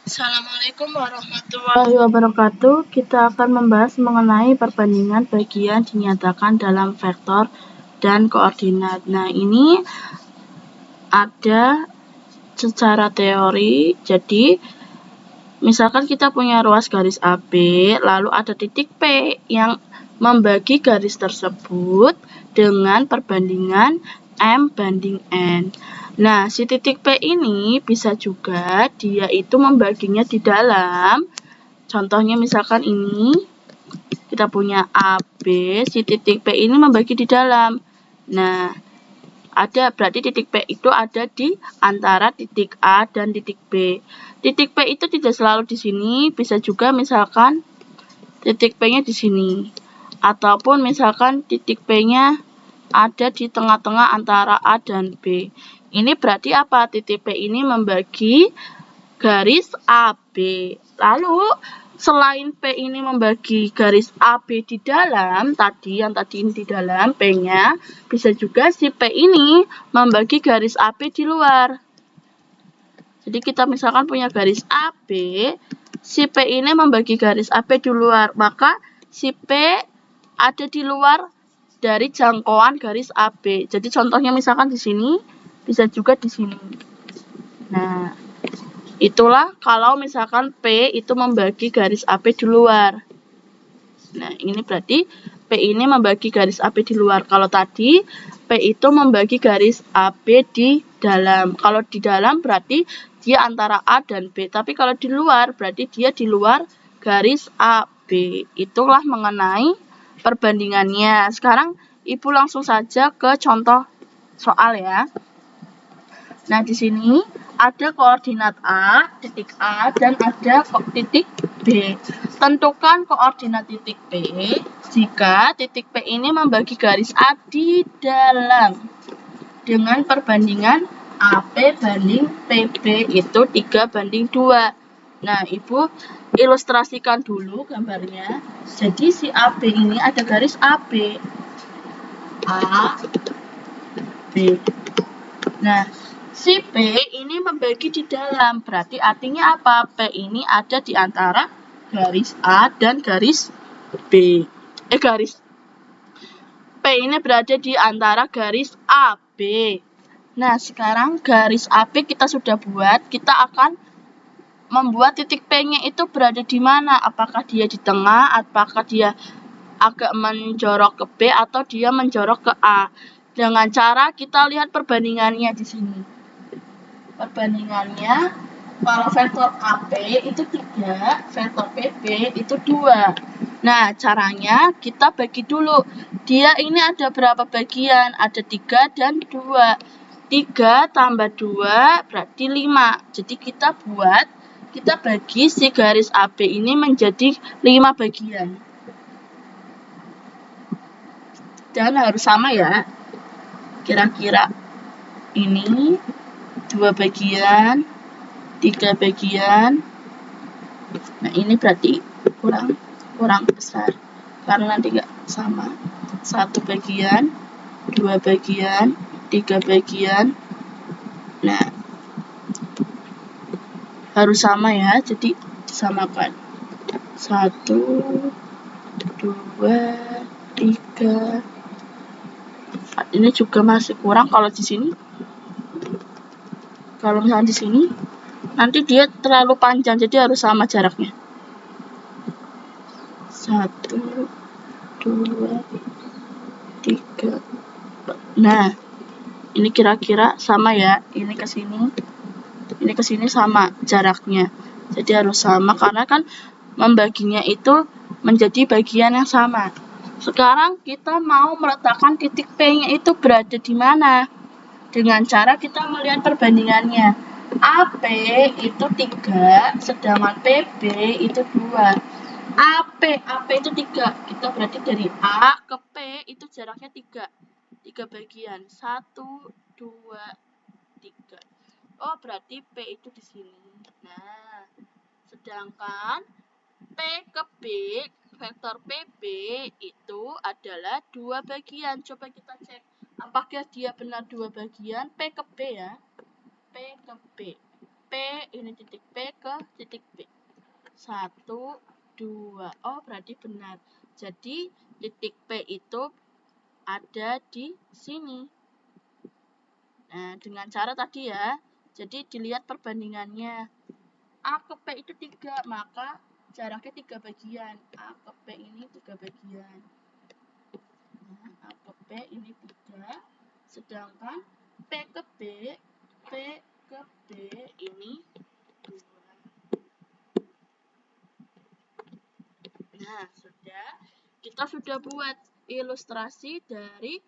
Assalamualaikum warahmatullahi wabarakatuh. Kita akan membahas mengenai perbandingan bagian dinyatakan dalam vektor dan koordinat. Nah, ini ada secara teori. Jadi, misalkan kita punya ruas garis AB, lalu ada titik P yang membagi garis tersebut dengan perbandingan M banding N. Nah, si titik P ini bisa juga dia itu membaginya di dalam. Contohnya misalkan ini, kita punya AB, si titik P ini membagi di dalam. Nah, berarti titik P itu ada di antara titik A dan titik B. Titik P itu tidak selalu di sini, bisa juga misalkan titik P-nya di sini. Ataupun misalkan titik P-nya ada di tengah-tengah antara A dan B. Ini berarti apa? Titik P ini membagi garis AB. Lalu, selain P ini membagi garis AB di dalam, yang tadi ini di dalam P-nya, bisa juga si P ini membagi garis AB di luar. Jadi kita misalkan punya garis AB, si P ini membagi garis AB di luar, maka si P ada di luar dari jangkauan garis AB. Jadi contohnya misalkan di sini, bisa juga di sini. Nah, itulah kalau misalkan P itu membagi garis AP di luar. Nah, ini berarti P ini membagi garis AP di luar. Kalau tadi P itu membagi garis AB di dalam. Kalau di dalam berarti dia antara A dan B. Tapi kalau di luar berarti dia di luar garis AB. Itulah mengenai perbandingannya. Sekarang Ibu langsung saja ke contoh soal ya. Nah, di sini ada koordinat A, titik A, dan ada titik B. Tentukan koordinat titik P jika titik P ini membagi garis A di dalam dengan perbandingan AP banding PB itu 3:2. Nah, Ibu ilustrasikan dulu gambarnya. Jadi, si AB ini ada garis AB. A, B. Nah, si P ini membagi di dalam, berarti artinya apa? P ini ada di antara garis A dan garis B. P ini berada di antara garis AB. Nah, sekarang garis AB kita sudah buat, kita akan membuat titik P-nya itu berada di mana? Apakah dia di tengah, apakah dia agak menjorok ke B, atau dia menjorok ke A? Dengan cara kita lihat perbandingannya di sini. Perbandingannya, kalau vektor AP itu 3, vektor PB itu 2. Nah, caranya kita bagi dulu. Dia ini ada berapa bagian? Ada 3 dan 2. 3 tambah 2 berarti 5. Jadi kita bagi si garis AB ini menjadi 5 bagian. Dan harus sama ya. Kira-kira ini 2 bagian, 3 bagian. Nah, ini berarti kurang besar karena nanti nggak sama. 1 bagian, 2 bagian, 3 bagian. Nah, harus sama ya, jadi disamakan. 1, 2, 3. Ini juga masih kurang kalau di sini. Kalau misalnya di sini, nanti dia terlalu panjang, jadi harus sama jaraknya. 1, 2, 3. Nah, ini kira-kira sama ya. Ini ke sini sama jaraknya. Jadi harus sama karena kan membaginya itu menjadi bagian yang sama. Sekarang kita mau meletakkan titik P-nya itu berada di mana? Dengan cara kita melihat perbandingannya. AP itu 3, sedangkan PB itu 2. AP itu 3. Kita berarti dari A ke P itu jaraknya 3. 3 bagian. 1, 2, 3. Oh, berarti P itu di sini. Nah, sedangkan P ke B, vektor PB itu adalah 2 bagian. Coba kita cek apakah dia benar 2 bagian. P ke B ya. P ke B. P, ini titik P ke titik P. 1, 2. Oh, berarti benar. Jadi, titik P itu ada di sini. Nah, dengan cara tadi ya. Jadi, dilihat perbandingannya. A ke P itu 3, maka jaraknya 3 bagian. A ke P ini 3 bagian. Nah, A ke P ini 3. Sedangkan P ke B ini 2. Nah, kita sudah buat ilustrasi dari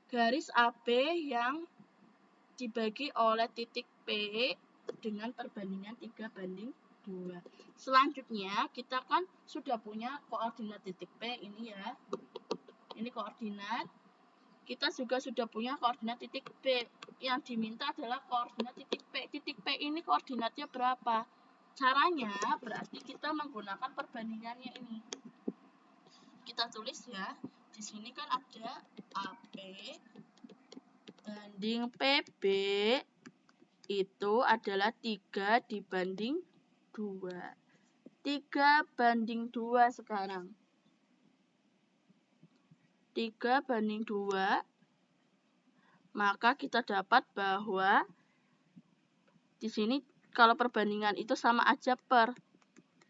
garis AB yang dibagi oleh titik P dengan perbandingan 3:2. Selanjutnya, kita kan sudah punya koordinat titik P ini ya. Ini koordinat. Kita juga sudah punya koordinat titik P. Yang diminta adalah koordinat titik P. Titik P ini koordinatnya berapa? Caranya berarti kita menggunakan perbandingannya ini. Kita tulis ya. Di sini kan ada AP banding PB itu adalah 3:2. 3:2 sekarang. 3:2. Maka kita dapat bahwa di sini kalau perbandingan itu sama aja per.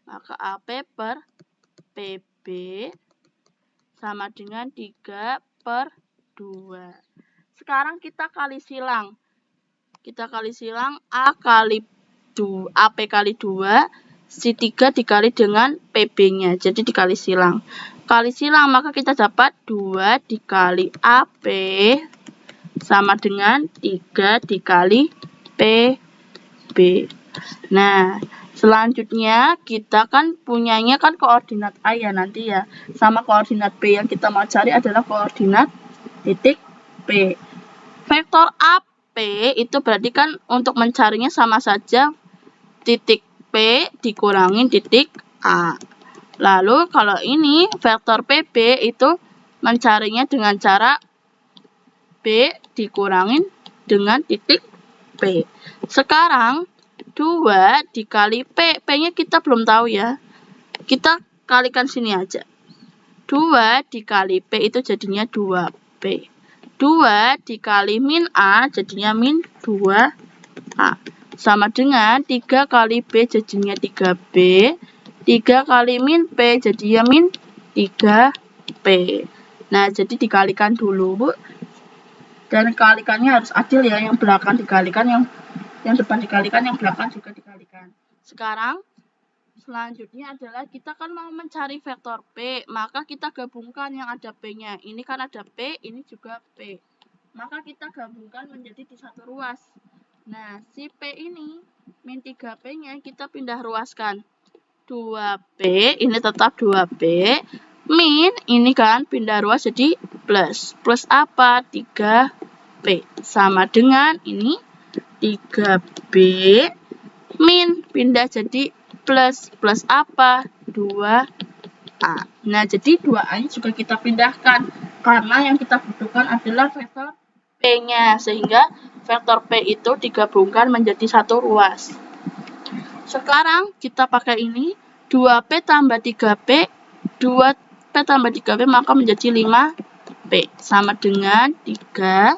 Maka AP per PB sama dengan 3/2. Sekarang kita kali silang. Kita kali silang AP kali 2, si 3 dikali dengan PB-nya. Jadi dikali silang. Kali silang maka kita dapat 2 dikali AP sama dengan 3 dikali PB. Nah, selanjutnya kita kan punyanya kan koordinat A ya nanti ya. Sama koordinat B yang kita mau cari adalah koordinat titik P. Vektor AP itu berarti kan untuk mencarinya sama saja titik P dikurangin titik A. Lalu kalau ini vektor PB itu mencarinya dengan cara B dikurangin dengan titik P. Sekarang 2 dikali P. P-nya kita belum tahu ya. Kita kalikan sini aja. 2 dikali P itu jadinya 2P. 2 dikali min A jadinya min 2A. Sama dengan 3 kali B jadinya 3B. 3 kali min P jadinya min 3P. Nah, jadi dikalikan dulu. Dan kalikannya harus adil ya, yang belakang dikalikan, yang depan dikalikan, yang belakang juga dikalikan. Sekarang, selanjutnya adalah kita kan mau mencari vektor P, maka kita gabungkan yang ada P-nya. Ini kan ada P, ini juga P. Maka kita gabungkan menjadi di satu ruas. Nah, si P ini, min 3P-nya kita pindah ruaskan. 2P, ini tetap 2P. Min, ini kan pindah ruas jadi plus. Plus apa? 3P. Sama dengan ini 3B. Min, pindah jadi plus. Plus apa? 2A. Nah, jadi 2A-nya juga kita pindahkan. Karena yang kita butuhkan adalah vektor P-nya. Sehingga vektor P itu digabungkan menjadi satu ruas. Sekarang kita pakai ini. 2P tambah 3P. 2P tambah 3P maka menjadi 5P. Sama dengan 3.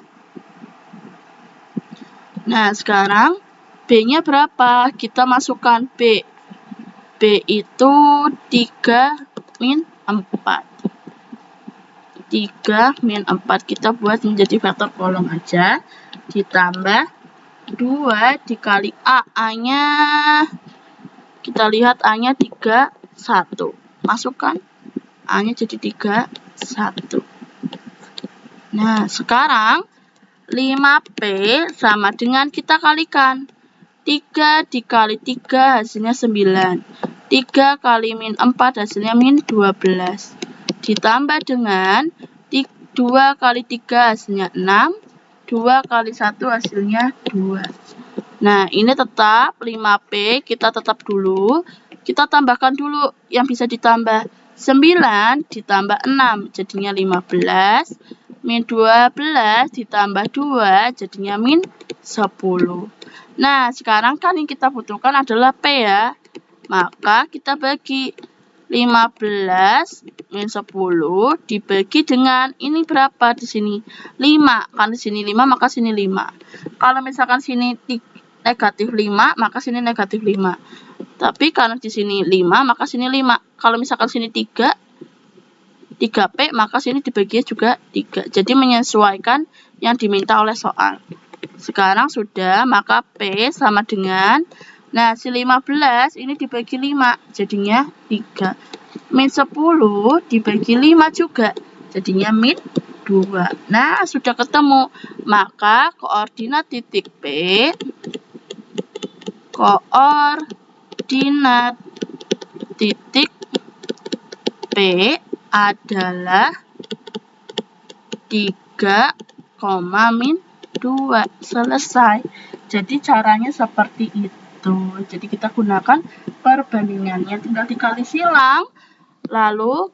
Nah, sekarang B-nya berapa? Kita masukkan B. B itu 3 min 4. 3 min 4 kita buat menjadi vektor kolom aja. Ditambah 2 dikali A. A-nya kita lihat A-nya 31. Masukkan. A-nya jadi 31. Nah, sekarang 5P sama dengan kita kalikan. 3 dikali 3 hasilnya 9. 3 kali min 4 hasilnya min 12. Ditambah dengan 2 kali 3 hasilnya 6. 2 kali 1 hasilnya 2. Nah, ini tetap 5P, kita tetap dulu. Kita tambahkan dulu yang bisa ditambah. 9 ditambah 6 jadinya 15. Min 12 ditambah 2 jadinya min 10. Nah, sekarang kan yang kita butuhkan adalah P ya. Maka kita bagi 15 min 10 dibagi dengan ini berapa di sini? 5. Kan di sini 5 maka sini 5. Kalau misalkan sini negatif 5 maka sini negatif 5. Tapi karena di sini 5 maka sini 5. Kalau misalkan sini 3P maka sini dibagi juga 3. Jadi menyesuaikan yang diminta oleh soal. Sekarang sudah, maka P sama dengan, nah si 15 ini dibagi 5, jadinya 3. Min 10 dibagi 5 juga, jadinya min 2. Nah, sudah ketemu. Maka koordinat titik P, koordinat titik P adalah 3, min 2. Selesai. Jadi caranya seperti itu. Jadi kita gunakan perbandingannya, tinggal dikali silang. Lalu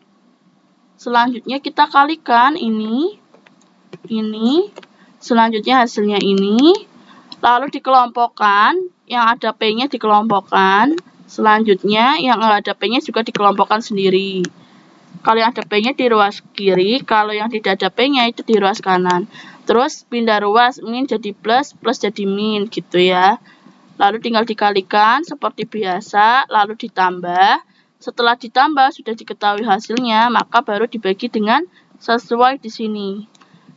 selanjutnya kita kalikan ini. Selanjutnya hasilnya ini. Lalu dikelompokkan, yang ada P-nya dikelompokkan. Selanjutnya yang ada P-nya juga dikelompokkan sendiri. Kalau yang ada P-nya di ruas kiri, kalau yang tidak ada P-nya itu di ruas kanan. Terus pindah ruas, min jadi plus, plus jadi min gitu ya. Lalu tinggal dikalikan seperti biasa, lalu ditambah. Setelah ditambah sudah diketahui hasilnya, maka baru dibagi dengan sesuai di sini.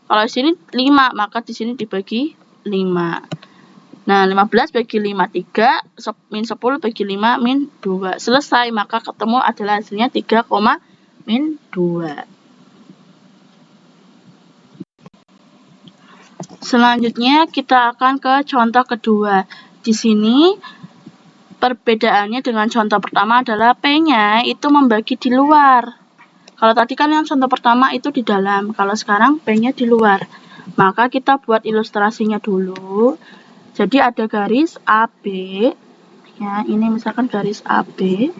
Kalau di sini 5, maka di sini dibagi 5. Nah, 15 bagi 5 3, min 10 bagi 5 min 2. Selesai, maka ketemu adalah hasilnya 3, min 2. Selanjutnya kita akan ke contoh kedua. Di sini perbedaannya dengan contoh pertama adalah P-nya itu membagi di luar. Kalau tadi kan yang contoh pertama itu di dalam, kalau sekarang P-nya di luar. Maka kita buat ilustrasinya dulu. Jadi ada garis AB. Ya, ini misalkan garis AB.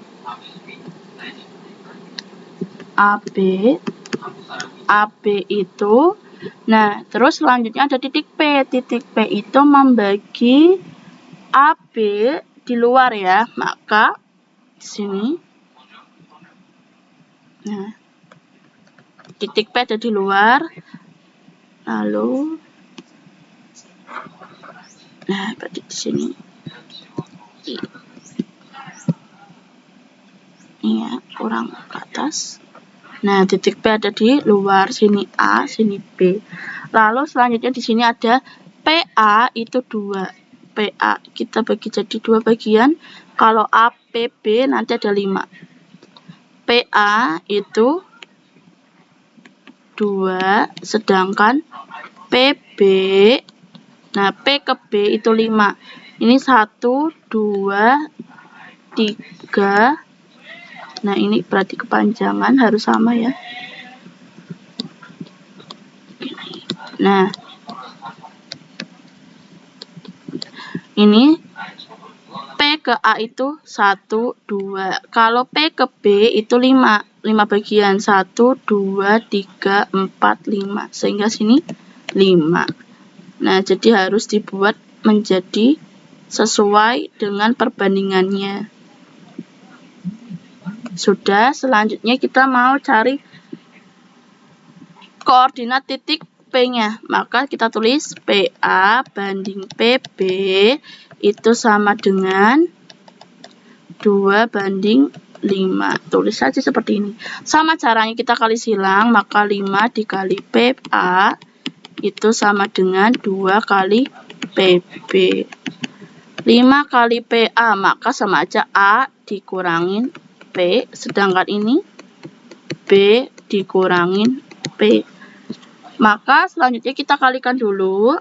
AB itu, nah terus selanjutnya ada titik P. Titik P itu membagi AB di luar ya, maka di sini, nah titik P ada di luar, lalu, nah berarti di sini, ini ya kurang ke atas. Nah, titik P ada di luar, sini A, sini B. Lalu selanjutnya di sini ada PA itu 2. PA kita bagi jadi 2 bagian. Kalau APB nanti ada 5. PA itu 2, sedangkan PB, nah P ke B itu 5. Ini 1, 2, 3. Nah, ini berarti kepanjangan harus sama ya. Nah, ini P ke A itu 1, 2. Kalau P ke B itu 5. 5 bagian. 1, 2, 3, 4, 5. Sehingga sini 5. Nah, jadi harus dibuat menjadi sesuai dengan perbandingannya. Sudah, selanjutnya kita mau cari koordinat titik P-nya. Maka kita tulis PA banding PB itu sama dengan 2 banding 5. Tulis saja seperti ini. Sama caranya kita kali silang, maka 5 dikali PA itu sama dengan 2 kali PB. 5 kali PA, maka sama aja A dikurangin P, sedangkan ini B dikurangin P. Maka selanjutnya kita kalikan dulu.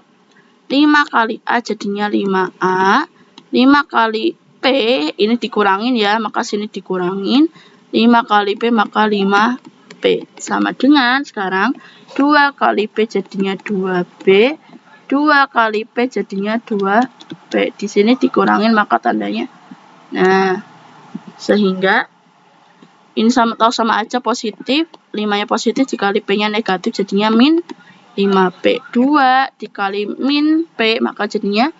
5 kali A jadinya 5A. 5 kali P ini dikurangin ya, maka sini dikurangin. 5 kali P maka 5P. Sama dengan sekarang 2 kali P jadinya 2B. 2 kali P jadinya 2P. Di sini dikurangin maka tandanya. Nah, sehingga ini tahu sama aja positif, 5-nya positif dikali P-nya negatif jadinya min 5P. 2 dikali min P maka jadinya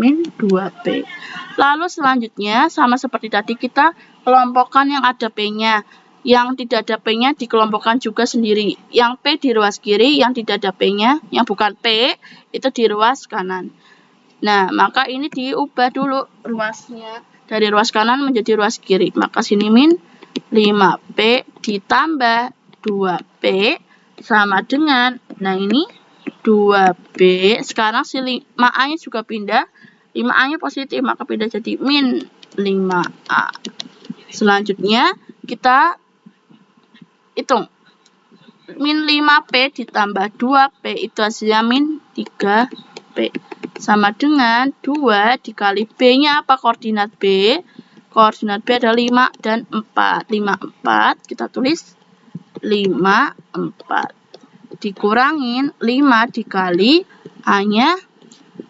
min 2P. Lalu selanjutnya sama seperti tadi kita kelompokkan yang ada P-nya. Yang tidak ada P-nya dikelompokkan juga sendiri. Yang P di ruas kiri, yang tidak ada P-nya, yang bukan P, itu di ruas kanan. Nah, maka ini diubah dulu ruasnya. Dari ruas kanan menjadi ruas kiri. Maka sini min 5P ditambah 2P sama dengan, nah ini 2B. Sekarang si 5A-nya juga pindah. 5A-nya positif, maka pindah jadi min 5A. Selanjutnya, kita hitung. Min 5P ditambah 2P itu hasilnya min 3P. Sama dengan 2 dikali B-nya apa? Koordinat B. Koordinat B adalah 5 dan 4. 5, 4. Kita tulis 5, 4. Dikurangin 5 dikali A-nya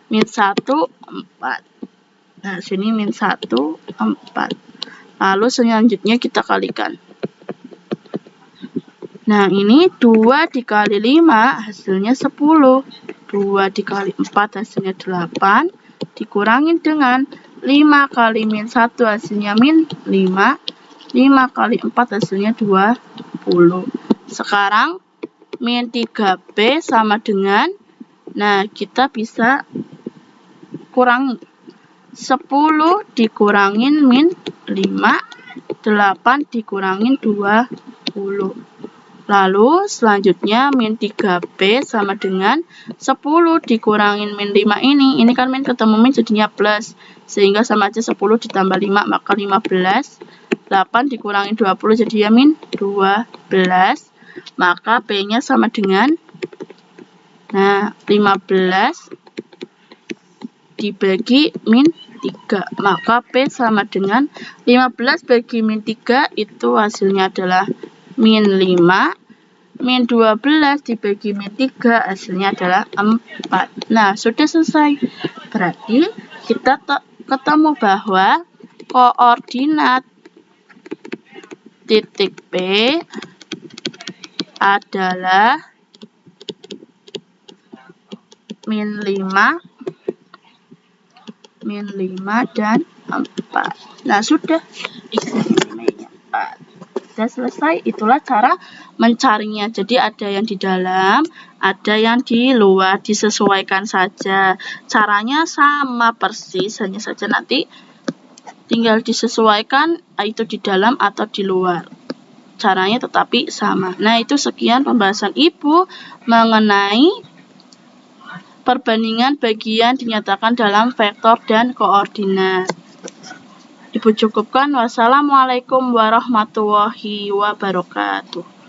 min 1, 4. Nah, sini min 1, 4. Lalu selanjutnya kita kalikan. Nah, ini 2 dikali 5 hasilnya 10. 2 dikali 4 hasilnya 8. Dikurangin dengan 5 kali min 1 hasilnya min 5. 5 kali 4 hasilnya 20. Sekarang min 3B sama dengan, nah kita bisa kurangi 10 dikurangin min 5, 8 dikurangin 20. Lalu selanjutnya min 3B sama dengan 10 dikurangin min 5 ini kan min ketemu min jadinya plus. Sehingga sama aja 10 ditambah 5 maka 15. 8 dikurangin 20 jadi ya min 12. Maka P-nya sama dengan, nah 15 dibagi min 3. Maka P sama dengan 15 bagi min 3 itu hasilnya adalah min 5, min 12 dibagi min 3 hasilnya adalah 4. Nah, sudah selesai. Berarti kita ketemu bahwa koordinat titik P adalah min 5, dan 4. Nah, sudah. X-nya 4. Sudah selesai. Itulah cara mencarinya. Jadi ada yang di dalam, ada yang di luar, disesuaikan saja. Caranya sama persis, hanya saja nanti tinggal disesuaikan itu di dalam atau di luar. Caranya tetapi sama. Nah, itu sekian pembahasan Ibu mengenai perbandingan bagian dinyatakan dalam vektor dan koordinat. Ibu cukupkan. Wassalamualaikum warahmatullahi wabarakatuh.